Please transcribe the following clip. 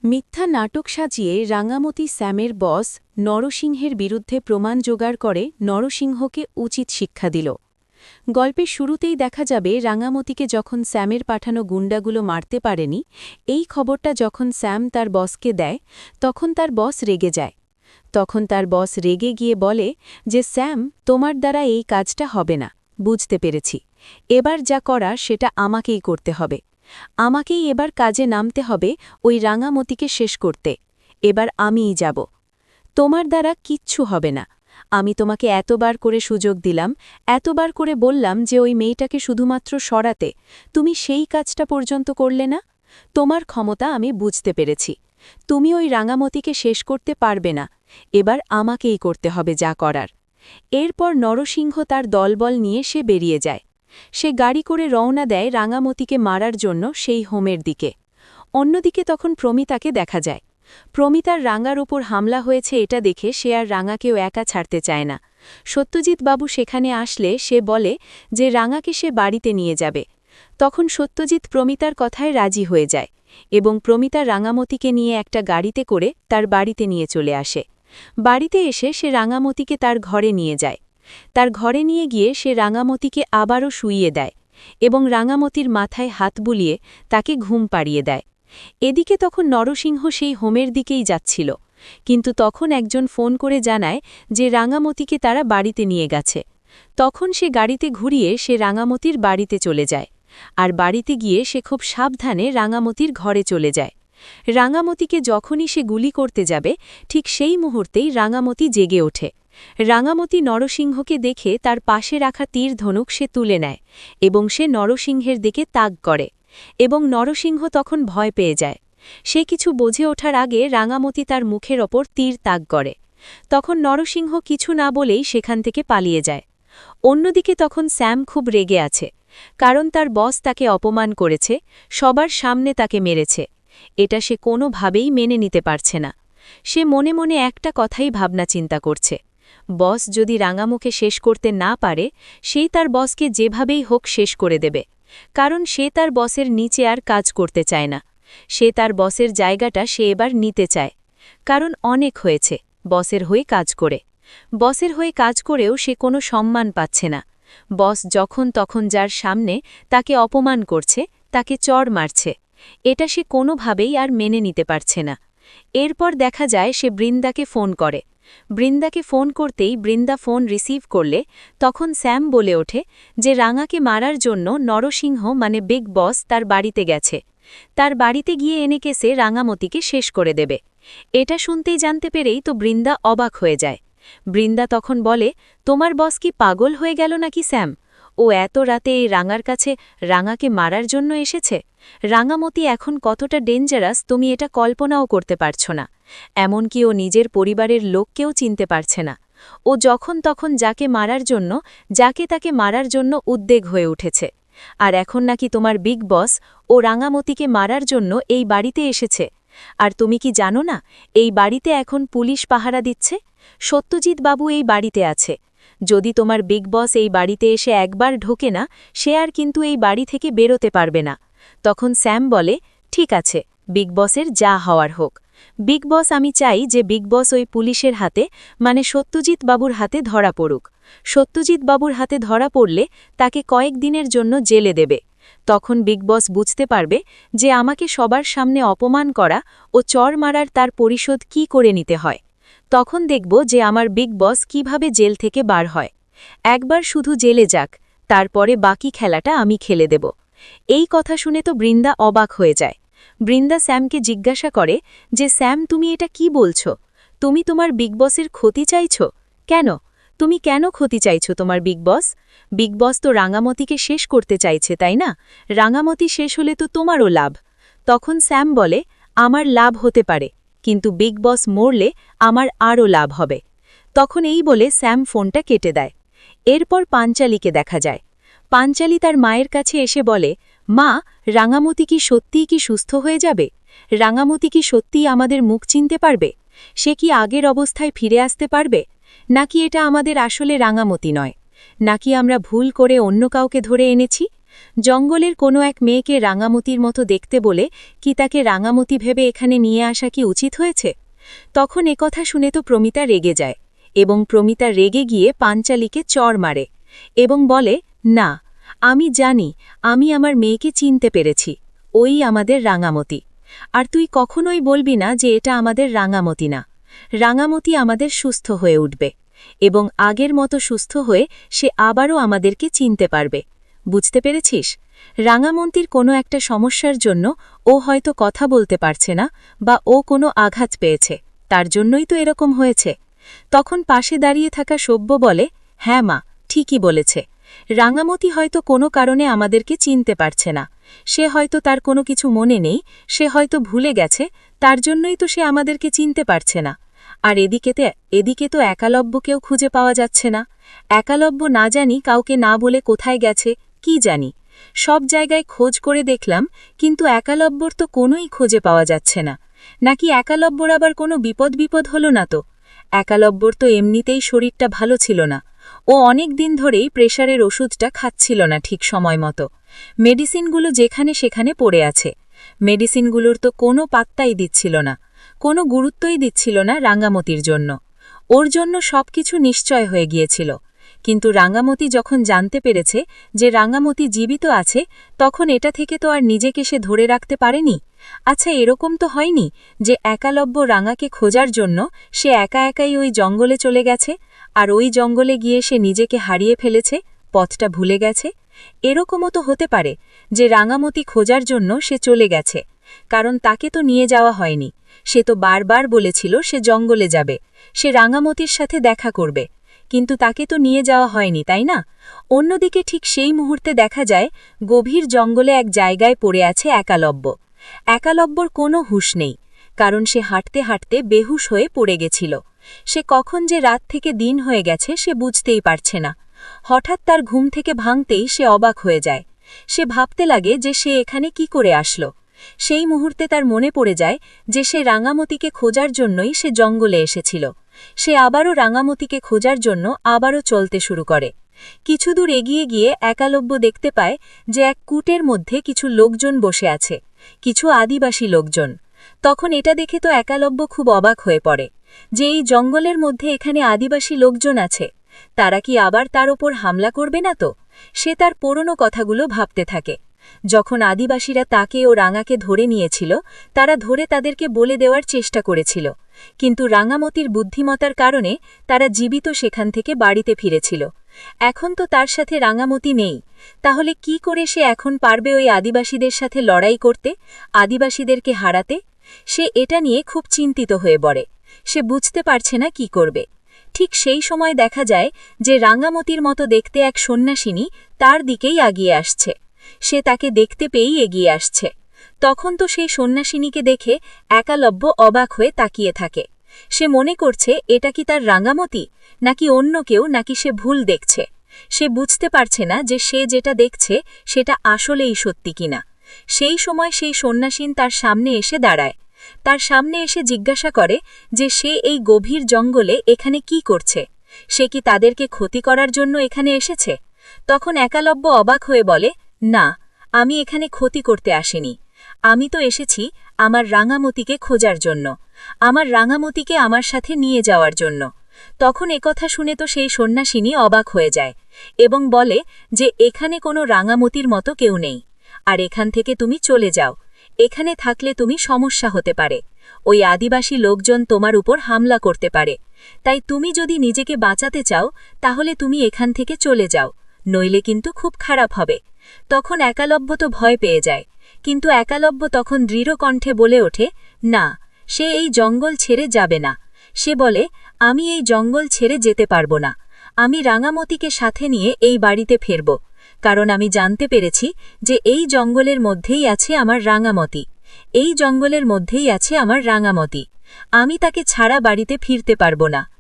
মিথ্যা নাটক সাজিয়ে রাঙামতি স্যামের বস নরসিংহের বিরুদ্ধে প্রমাণ জোগাড় করে নরসিংহকে উচিত শিক্ষা দিল। গল্পের শুরুতেই দেখা যাবে রাঙামতিকে যখন স্যামের পাঠানো গুন্ডাগুলো মারতে পারেনি, এই খবরটা যখন স্যাম তার বসকে দেয়, তখন তার বস রেগে যায়। তখন তার বস রেগে গিয়ে বলে যে স্যাম, তোমার দ্বারা এই কাজটা হবে না, বুঝতে পেরেছি। এবার যা করার সেটা আমাকেই করতে হবে। আমাকেই এবার কাজে নামতে হবে ওই রাঙামতিকে শেষ করতে। এবার আমিই যাব। তোমার দ্বারা কিচ্ছু হবে না। আমি তোমাকে এতবার করে সুযোগ দিলাম, এতবার করে বললাম যে ওই মেয়েটাকে শুধুমাত্র সরাতে, তুমি সেই কাজটা পর্যন্ত করলে না। তোমার ক্ষমতা আমি বুঝতে পেরেছি। তুমি ওই রাঙামতিকে শেষ করতে পারবে না। এবার আমাকেই করতে হবে যা করার। এরপর নরসিংহ তার দলবল নিয়ে সে বেরিয়ে যায়। সে গাড়ি করে রওনা দেয় রাঙামতিকে মারার জন্য সেই হোমের দিকে। অন্যদিকে তখন প্রমিতাকে দেখা যায়। প্রমিতার রাঙার ওপর হামলা হয়েছে এটা দেখে সে আর রাঙাকেও একা ছাড়তে চায় না। সত্যজিৎ বাবু সেখানে আসলে সে বলে যে রাঙাকে সে বাড়িতে নিয়ে যাবে। তখন সত্যজিৎ প্রমিতার কথায় রাজি হয়ে যায় এবং প্রমিতা রাঙামতিকে নিয়ে একটা গাড়িতে করে তার বাড়িতে নিয়ে চলে আসে। বাড়িতে এসে সে রাঙামতিকে তার ঘরে নিয়ে যায়। তার ঘরে নিয়ে গিয়ে সে রাঙামতিকে আবারও শুইয়ে দেয় এবং রাঙামতির মাথায় হাত বুলিয়ে তাকে ঘুম পাড়িয়ে দেয়। এদিকে তখন নরসিংহ সেই হোমের দিকেই যাচ্ছিল, কিন্তু তখন একজন ফোন করে জানায় যে রাঙামতিকে তারা বাড়িতে নিয়ে গেছে। তখন সে গাড়িতে ঘুরিয়ে সে রাঙামতির বাড়িতে চলে যায়, আর বাড়িতে গিয়ে সে খুব সাবধানে রাঙামতির ঘরে চলে যায়। রাঙামতিকে যখনই সে গুলি করতে যাবে, ঠিক সেই মুহূর্তেই রাঙামতি জেগে ওঠে। রাঙামতি নরসিংহকে দেখে তার পাশে রাখা তীর ধনুক সে তুলে নেয় এবং সে নরসিংহের দিকে তাক করে, এবং নরসিংহ তখন ভয় পেয়ে যায়। সে কিছু বোঝে ওঠার আগে রাঙামতি তার মুখের ওপর তীর তাক করে। তখন নরসিংহ কিছু না বলেই সেখান থেকে পালিয়ে যায়। অন্যদিকে তখন স্যাম খুব রেগে আছে, কারণ তার বস তাকে অপমান করেছে, সবার সামনে তাকে মেরেছে। এটা সে কোনোভাবেই মেনে নিতে পারছে না। সে মনে মনে একটা কথাই ভাবনা চিন্তা করছে, বস যদি রাঙামুখে শেষ করতে না পারে, সেই তার বসকে যেভাবেই হোক শেষ করে দেবে, কারণ সে তার বসের নিচে আর কাজ করতে চায় না। সে তার বসের জায়গাটা সে এবার নিতে চায়, কারণ অনেক হয়েছে বসের হয়ে কাজ করে। বসের হয়ে কাজ করেও সে কোনো সম্মান পাচ্ছে না। বস যখন তখন যার সামনে তাকে অপমান করছে, তাকে চড় মারছে। এটা সে কোনোভাবেই আর মেনে নিতে পারছে না। এরপর দেখা যায় সে বৃন্দাকে ফোন করে। বৃন্দাকে ফোন করতেই বৃন্দা ফোন রিসিভ করলে তখন স্যাম বলে ওঠে যে রাঙাকে মারার জন্য নরসিংহ মানে বিগ বস তার বাড়িতে গেছে। তার বাড়িতে গিয়ে এনেকে সে রাঙামতিকে শেষ করে দেবে। এটা শুনতেই জানতে পেরেই তো বৃন্দা অবাক হয়ে যায়। বৃন্দা তখন বলে, তোমার বস কি পাগল হয়ে গেল নাকি স্যাম? ও এত রাতে এই রাঙার কাছে রাঙাকে মারার জন্য এসেছে? রাঙামতি এখন কতটা ডেঞ্জারাস তুমি এটা কল্পনাও করতে পারছ না। এমনকি ও নিজের পরিবারের লোককেও চিনতে পারছে না। ও যখন তখন যাকে তাকে মারার জন্য উদ্বেগ হয়ে উঠেছে। আর এখন নাকি তোমার বিগ বস ও রাঙামতিকে মারার জন্য এই বাড়িতে এসেছে। আর তুমি কি জানো না, এই বাড়িতে এখন পুলিশ পাহারা দিচ্ছে? সত্যজিৎ বাবু এই বাড়িতে আছে। যদি তোমার বিগ বস এই বাড়িতে এসে একবার ঢোকে না, সে আর কিন্তু এই বাড়ি থেকে বেরোতে পারবে না। তখন স্যাম বলে, ঠিক আছে, বিগ বসের যা হওয়ার হোক। বিগ বস আমি চাই যে বিগ বস ওই পুলিশের হাতে মানে সত্যজিৎ বাবুর হাতে ধরা পড়ুক। সত্যজিৎ বাবুর হাতে ধরা পড়লে তাকে কয়েকদিনের জন্য জেলে দেবে। তখন বিগ বস বুঝতে পারবে যে আমাকে সবার সামনে অপমান করা ও চড় মারার তার পরিশোধ কি করে নিতে হয়। তখন দেখব যে আমার বিগ বস কিভাবে জেল থেকে বার হয়। একবার শুধু জেলে যাক, তারপরে বাকি খেলাটা আমি খেলে দেব। এই কথা শুনে তো বৃন্দা অবাক হয়ে যায়। বৃন্দা স্যামকে জিজ্ঞাসা করে যে স্যাম, তুমি এটা কি বলছ? তুমি তোমার বিগ বসের ক্ষতি চাইছ? কেন? তুমি কেন ক্ষতি চাইছো তোমার বিগ বস? বিগ বস তো রাঙামতিকে শেষ করতে চাইছে, তাই না? রাঙামতি শেষ হলে তো তোমারও লাভ। তখন স্যাম বলে, আমার লাভ হতে পারে, কিন্তু বিগ বস মরলে আমার আরও লাভ হবে। তখন এই বলে স্যাম ফোনটা কেটে দেয়। এরপর পাঞ্চালীকে দেখা যায়। পাঞ্চালী তার মায়ের কাছে এসে বলে, মা, রাঙামতি কি সত্যিই কি সুস্থ হয়ে যাবে? রাঙামতি কি সত্যিই আমাদের মুখ চিনতে পারবে? সে কি আগের অবস্থায় ফিরে আসতে পারবে? নাকি এটা আমাদের আসলে রাঙামতি নয়? নাকি আমরা ভুল করে অন্য কাউকে ধরে এনেছি? জঙ্গলের কোনো এক মেয়েকে রাঙামতির মতো দেখতে বলে কি তাকে রাঙামতি ভেবে এখানে নিয়ে আসা কি উচিত হয়েছে? তখন একথা শুনে তো প্রমিতা রেগে যায়, এবং প্রমিতা রেগে গিয়ে পাঞ্চালীকে চড় মারে এবং বলে, না, আমি জানি, আমি আমার মেয়েকে চিনতে পেরেছি, ওই আমাদের রাঙামতি। আর তুই কখনোই বলবি না যে এটা আমাদের রাঙামতি না। রাঙামতি আমাদের সুস্থ হয়ে উঠবে, এবং আগের মতো সুস্থ হয়ে সে আবারও আমাদেরকে চিনতে পারবে। বুঝতে পেরেছিস? রাঙামতির কোনো একটা সমস্যার জন্য ও হয়তো কথা বলতে পারছে না, বা ও কোনো আঘাত পেয়েছে, তার জন্যই তো এরকম হয়েছে। তখন পাশে দাঁড়িয়ে থাকা সভ্য বলে, হ্যাঁ মা, ঠিকই বলেছে। রাঙামতি হয়তো কোনো কারণে আমাদেরকে চিনতে পারছে না, সে হয়তো তার কোনো কিছু মনে নেই, সে হয়তো ভুলে গেছে, তার জন্যই তো সে আমাদেরকে চিনতে পারছে না। আর এদিকে তো একালব্যকেও খুঁজে পাওয়া যাচ্ছে না। একালব্য না জানি কাউকে না বলে কোথায় গেছে, কি জানি। সব জায়গায় খোঁজ করে দেখলাম, কিন্তু একালব্যর তো কোনোই খুঁজে পাওয়া যাচ্ছে না। নাকি একালব্যর আবার কোনো বিপদ হলো না তো? একালব্যর তো এমনিতেই শরীরটা ভালো ছিল না, ও অনেক দিন ধরেই প্রেশারের ওষুধটা খাচ্ছিল না ঠিক সময় মতো। মেডিসিনগুলো যেখানে সেখানে পড়ে আছে। মেডিসিনগুলোর তো কোনো পাত্তাই দিচ্ছিল না, কোনো গুরুত্বই দিচ্ছিল না রাঙামতির জন্য। ওর জন্য সবকিছু নিশ্চয় হয়ে গিয়েছিল, কিন্তু রাঙামতি যখন জানতে পেরেছে যে রাঙামতি জীবিত আছে, তখন এটা থেকে তো আর নিজেকে সে ধরে রাখতে পারেনি। আচ্ছা, এরকম তো হয়নি যে একালব্য রাঙাকে খোঁজার জন্য সে একা একাই ওই জঙ্গলে চলে গেছে, আর ওই জঙ্গলে গিয়ে সে নিজেকে হারিয়ে ফেলেছে, পথটা ভুলে গেছে। এরকমও তো হতে পারে যে রাঙামতি খোঁজার জন্য সে চলে গেছে, কারণ তাকে তো নিয়ে যাওয়া হয়নি। সে তো বারবার বলেছিল সে জঙ্গলে যাবে, সে রাঙামতির সাথে দেখা করবে, কিন্তু তাকে তো নিয়ে যাওয়া হয়নি, তাই না? অন্যদিকে ঠিক সেই মুহূর্তে দেখা যায় গভীর জঙ্গলে এক জায়গায় পড়ে আছে একালব্য। একালব্যর কোনো হুঁশ নেই, কারণ সে হাঁটতে হাঁটতে বেহুশ হয়ে পড়ে গেছিল। সে কখন যে রাত থেকে দিন হয়ে গেছে সে বুঝতেই পারছে না। হঠাৎ তার ঘুম থেকে ভাঙতেই সে অবাক হয়ে যায়। সে ভাবতে লাগে যে সে এখানে কি করে আসলো। সেই মুহূর্তে তার মনে পড়ে যায় যে সে রাঙামতিকে খোঁজার জন্যই সে জঙ্গলে এসেছিল। সে আবারও রাঙামতিকে খোঁজার জন্য আবারও চলতে শুরু করে। কিছু দূর এগিয়ে গিয়ে একালব্য দেখতে পায় যে এক কূটের মধ্যে কিছু লোকজন বসে আছে, কিছু আদিবাসী লোকজন। তখন এটা দেখে তো একালব্য খুব অবাক হয়ে পড়ে যে এই জঙ্গলের মধ্যে এখানে আদিবাসী লোকজন আছে, তারা কি আবার তার ওপর হামলা করবে না তো? সে তার পুরনো কথাগুলো ভাবতে থাকে। যখন আদিবাসীরা তাকে ও রাঙাকে ধরে নিয়েছিল, তারা ধরে তাদেরকে বলে দেওয়ার চেষ্টা করেছিল, কিন্তু রাঙামতির বুদ্ধিমতার কারণে তারা জীবিত সেখান থেকে বাড়িতে ফিরেছিল। এখন তো তার সাথে রাঙামতি নেই, তাহলে কি করে সে এখন পারবে ওই আদিবাসীদের সাথে লড়াই করতে, আদিবাসীদেরকে হারাতে? সে এটা নিয়ে খুব চিন্তিত হয়ে পড়ে। সে বুঝতে পারছে না কি করবে। ঠিক সেই সময় দেখা যায় যে রাঙামতির মতো দেখতে এক সন্ন্যাসিনী তার দিকেই এগিয়ে আসছে। সে তাকে দেখতে পেয়েই এগিয়ে আসছে। তখন তো সেই সন্ন্যাসিনীকে দেখে একালব্য অবাক হয়ে তাকিয়ে থাকে। সে মনে করছে এটা কি তার রাঙামতি, নাকি অন্য কেউ, নাকি সে ভুল দেখছে। সে বুঝতে পারছে না যে সে যেটা দেখছে সেটা আসলেই সত্যি কিনা। সেই সময় সেই সন্ন্যাসিন তার সামনে এসে দাঁড়ায়। তার সামনে এসে জিজ্ঞাসা করে যে সে এই গভীর জঙ্গলে এখানে কি করছে, সে কি তাদেরকে ক্ষতি করার জন্য এখানে এসেছে? তখন একালব্য অবাক হয়ে বলে, না, আমি এখানে ক্ষতি করতে আসিনি। আমি তো এসেছি আমার রাঙামতিকে খোঁজার জন্য, আমার রাঙামতিকে আমার সাথে নিয়ে যাওয়ার জন্য। তখন একথা শুনে তো সেই সন্ন্যাসিনী অবাক হয়ে যায় এবং বলে যে এখানে কোনো রাঙামতির মতো কেউ নেই, আর এখান থেকে তুমি চলে যাও। এখানে থাকলে তুমি সমস্যা হতে পারে, ওই আদিবাসী লোকজন তোমার উপর হামলা করতে পারে। তাই তুমি যদি নিজেকে বাঁচাতে চাও তাহলে তুমি এখান থেকে চলে যাও, নইলে কিন্তু খুব খারাপ হবে। তখন একালব্য তো ভয় পেয়ে যায়, কিন্তু একালব্য তখন দৃঢ় কণ্ঠে বলে ওঠে, না, সে এই জঙ্গল ছেড়ে যাবে না। সে বলে, আমি এই জঙ্গল ছেড়ে যেতে পারবো না। আমি রাঙামতিকে সাথে নিয়ে এই বাড়িতে ফিরব, কারণ আমি জানতে পেরেছি যে এই জঙ্গলের মধ্যেই আছে আমার রাঙামতি, এই জঙ্গলের মধ্যেই আছে আমার রাঙামতি। আমি তাকে ছাড়া বাড়িতে ফিরতে পারবো না।